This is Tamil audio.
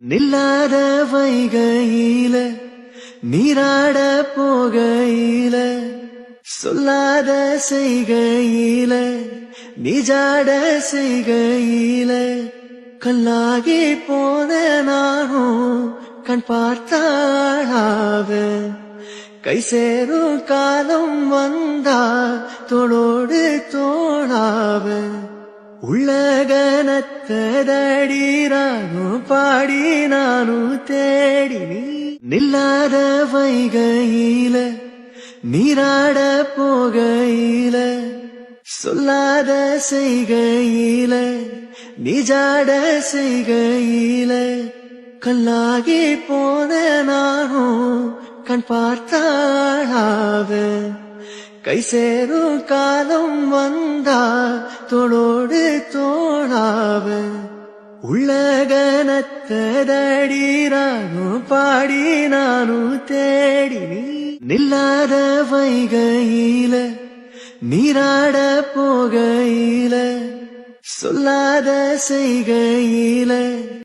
நில்லாத வைகையில நீராட போகையில சொல்லாத செய்கையில நிஜாட செய்கையில கல்லாகி போன நானும் கண் பார்த்தாளாவ கை சேரும் காலம் வந்தா தோளோடு தோளாவ உள்ளகனத்ததடிரானும் பாடி நானும் தேடி நில்லாத வைகையில நீராட போகையில சொல்லாத செய்கையில நிஜாட செய்கையில கல்லாகி போன நானும் கண் பார்த்தாளாவ கை சேரும் காலம் வந்தா தோளோடு தோளாவ உள்ளகனத்ததடிரானும் பாடி நானும் தேடி நில்லாத வைகையில நீராட போகையில சொல்லாத செய்கையில